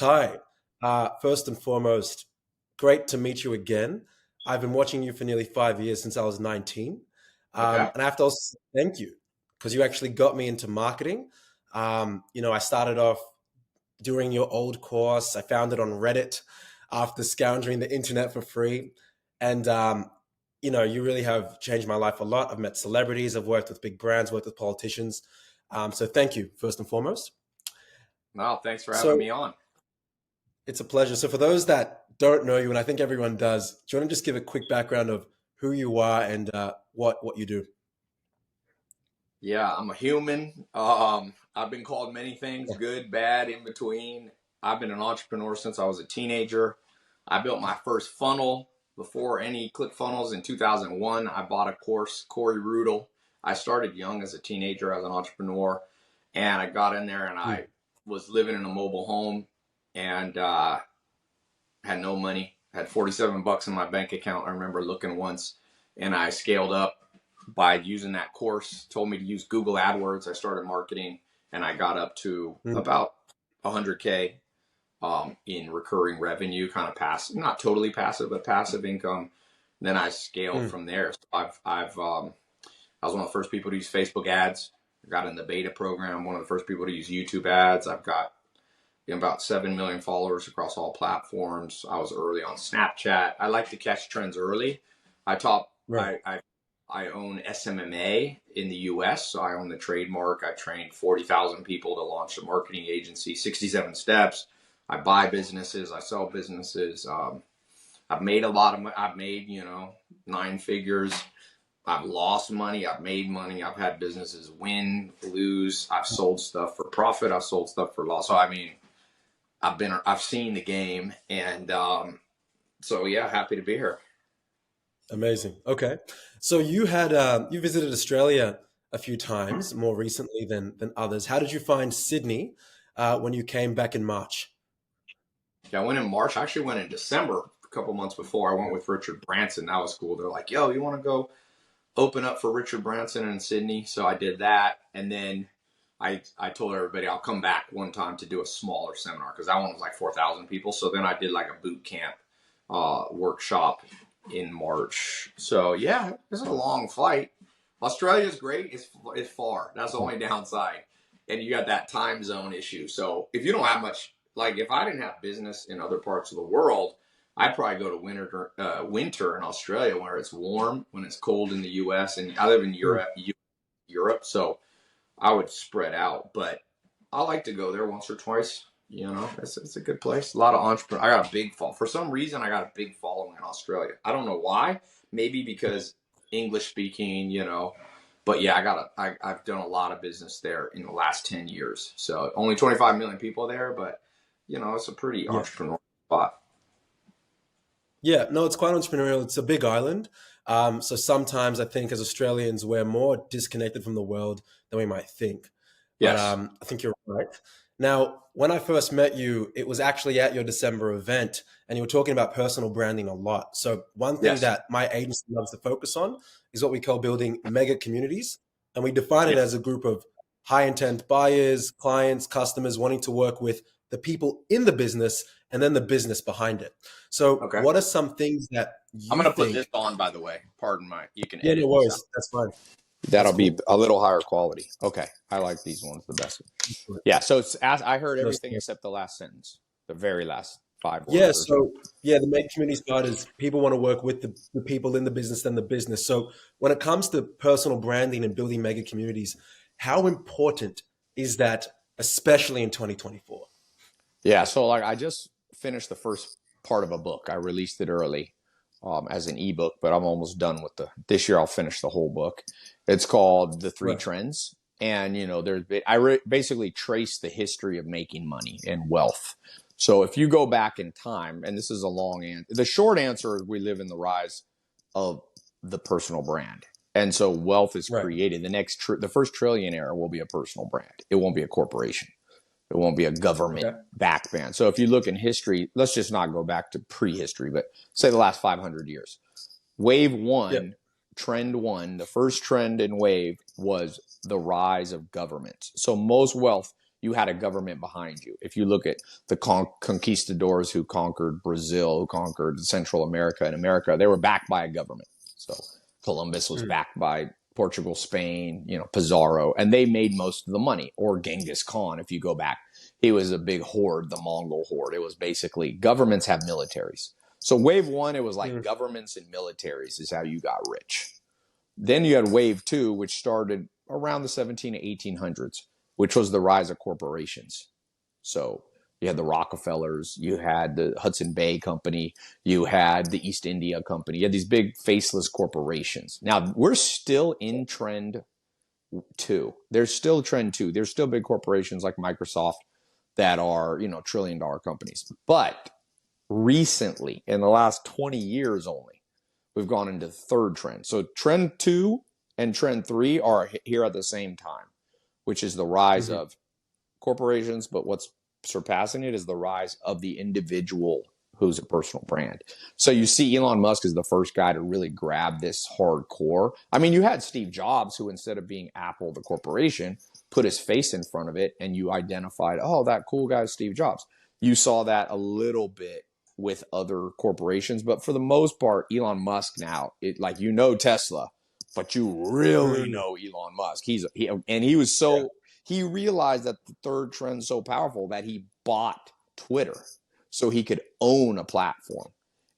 Tai, first and foremost, great to meet you again. I've been watching you for nearly 5 years since I was 19. Okay. And I have to also thank you because you actually got me into marketing. I started off doing your old course. I found it on Reddit after scoundering the internet for free. And, you really have changed my life a lot. I've met celebrities, I've worked with big brands, worked with politicians. So thank you, first and foremost. No, thanks for having So me on. it's a pleasure. So for those that don't know you, and I think everyone does, do you want to just give a quick background of who you are and what you do? Yeah, I'm a human. I've been called many things, good, bad, in between. I've been an entrepreneur since I was a teenager. I built my first funnel before any ClickFunnels in 2001. I bought a course, Corey Rudel. I started young as a teenager as an entrepreneur, and I got in there and I was living in a mobile home and had no money, had 47 bucks in my bank account. I remember looking once, and I scaled up by using that course. Told me to use Google AdWords. I started marketing, and I got up to about 100K in recurring revenue, kind of passive, not totally passive, but passive income. And then I scaled from there. So I was one of the first people to use Facebook ads. I got in the beta program. One of the first people to use YouTube ads. I've got about 7 million followers across all platforms. I was early on Snapchat. I like to catch trends early. I taught, Right. I own SMMA in the US, so I own the trademark. I trained 40,000 people to launch a marketing agency, 67 steps. I buy businesses, I sell businesses. I've made a lot of money. I've made, 9 figures. I've lost money. I've made money. I've had businesses win, lose. I've sold stuff for profit. I've sold stuff for loss. So, I mean, I've seen the game, and so yeah, happy to be here. Amazing. Okay. So you visited Australia a few times more recently than others. How did you find Sydney when you came back in March? Yeah, I went in March. I actually went in December, a couple months before. I went with Richard Branson. That was cool. They're like, "Yo, you want to go open up for Richard Branson in Sydney?" So I did that, and then I told everybody I'll come back one time to do a smaller seminar because that one was like 4,000 people. So then I did like a boot camp workshop in March. So yeah, this is a long flight. Australia's great. It's far. That's the only downside. And you got that time zone issue. So if you don't have much, like if I didn't have business in other parts of the world, I'd probably go to winter in Australia where it's warm, when it's cold in the U.S. And I live in Europe, so I would spread out. But I like to go there once or twice. It's a good place. A lot of entrepreneurs. I got a big for some reason I got a big following in Australia. I don't know why. Maybe because English speaking, But yeah, I've done a lot of business there in the last 10 years. So only 25 million people there, but it's a pretty Yeah. entrepreneurial spot. Yeah, no, it's quite entrepreneurial. It's a big island. So sometimes I think as Australians, we're more disconnected from the world than we might think. But Yes. I think you're right. Now, when I first met you, it was actually at your December event, and you were talking about personal branding a lot. So one thing Yes. that my agency loves to focus on is what we call building mega communities. And we define it Yes. as a group of high intent buyers, clients, customers wanting to work with the people in the business and then the business behind it. So Okay. what are some things that I'm you going to put think? this on, by the way. Pardon you can Yeah, no edit this out. worries. That's fine. That'll That's be cool. a little higher quality. Okay. I like these ones the best. Yeah. So I heard No, everything except the last sentence, the very last 5 yeah, words or so. so yeah, the main community part is people want to work with the people in the business than the business. So when it comes to personal branding and building mega communities, how important is that, especially in 2024? Yeah. So like I just finished the first part of a book. I released it early as an ebook, but I'm almost done with this year. I'll finish the whole book. It's called The Three Right. Trends. And, basically trace the history of making money and wealth. So if you go back in time, and this is a long answer, the short answer is we live in the rise of the personal brand. And so wealth is Right. created. The first trillionaire will be a personal brand. It won't be a corporation. It won't be a government Okay. backed brand. So if you look in history, let's just not go back to prehistory, but say the last 500 years. Wave one, Yep. trend one, the first trend in wave was the rise of government. So most wealth you had a government behind you. If you look at the conquistadors who conquered Brazil, who conquered Central America and America, they were backed by a government. So Columbus was backed by Portugal, Spain, Pizarro, and they made most of the money. Or Genghis Khan, if you go back, he was a big horde, the Mongol horde. It was basically governments have militaries. So wave one, it was like governments and militaries is how you got rich. Then you had wave two, which started around the 17 to 1800s, which was the rise of corporations. So you had the Rockefellers, you had the Hudson Bay Company, you had the East India Company, you had these big faceless corporations. Now, we're still in trend two. There's still trend two. There's still big corporations like Microsoft that are, trillion-dollar companies. But recently, in the last 20 years only, we've gone into the third trend. So trend two and trend three are here at the same time, which is the rise of corporations. But what's surpassing it is the rise of the individual who's a personal brand. So you see Elon Musk is the first guy to really grab this hardcore. I mean, you had Steve Jobs, who instead of being Apple, the corporation, put his face in front of it, and you identified, oh, that cool guy is Steve Jobs. You saw that a little bit with other corporations, but for the most part, Elon Musk now, Tesla, but you really know Elon Musk. He realized that the third trend is so powerful that he bought Twitter so he could own a platform.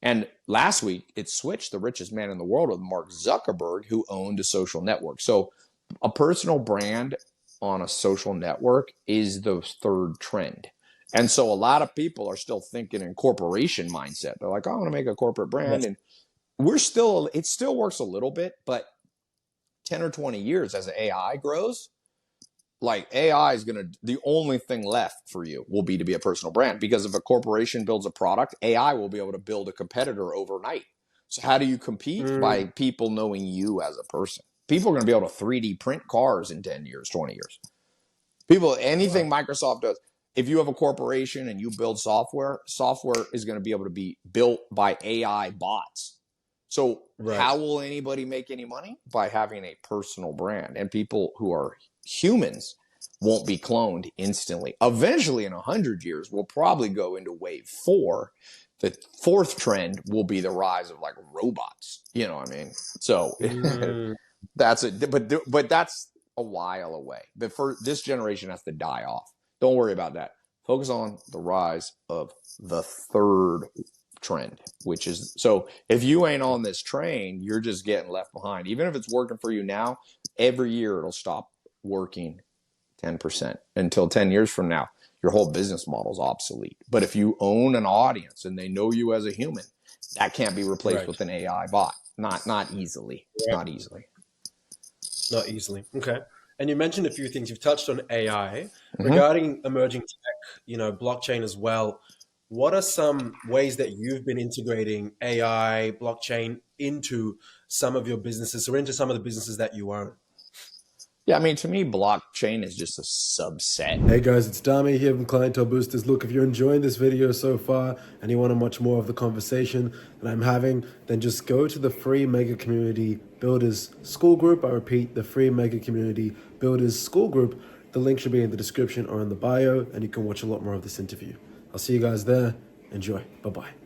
And last week, it switched the richest man in the world with Mark Zuckerberg, who owned a social network. So a personal brand on a social network is the third trend. And so a lot of people are still thinking in corporation mindset. They're like, oh, I want to make a corporate brand. And it still works a little bit, but 10 or 20 years as AI grows, like AI is the only thing left for you will be to be a personal brand, because if a corporation builds a product, AI will be able to build a competitor overnight. So how do you compete? By people knowing you as a person. People are going to be able to 3D print cars in 10 years, 20 years. Anything Microsoft does, if you have a corporation and you build software is going to be able to be built by AI bots. So how will anybody make any money? By having a personal brand. And people who are humans won't be cloned instantly. Eventually, in 100 years, we'll probably go into wave 4. The fourth trend will be the rise of like robots. You know what I mean? So that's it. But that's a while away. This generation has to die off. Don't worry about that. Focus on the rise of the third trend, which is, so if you ain't on this train, you're just getting left behind. Even if it's working for you now, every year it'll stop working 10% until 10 years from now, your whole business model is obsolete. But if you own an audience and they know you as a human, that can't be replaced with an AI bot. Not easily. Not easily. Not easily. Okay. And you mentioned a few things. You've touched on AI. Regarding emerging tech, blockchain as well. What are some ways that you've been integrating AI, blockchain into some of your businesses or into some of the businesses that you own? Yeah, I mean, to me, blockchain is just a subset. Hey guys, it's Dami here from Clientele Boosters. Look, if you're enjoying this video so far and you want to watch more of the conversation that I'm having, then just go to the free Mega Community Builders School Group. I repeat, the free Mega Community Builders School Group. The link should be in the description or in the bio, and you can watch a lot more of this interview. I'll see you guys there. Enjoy. Bye-bye.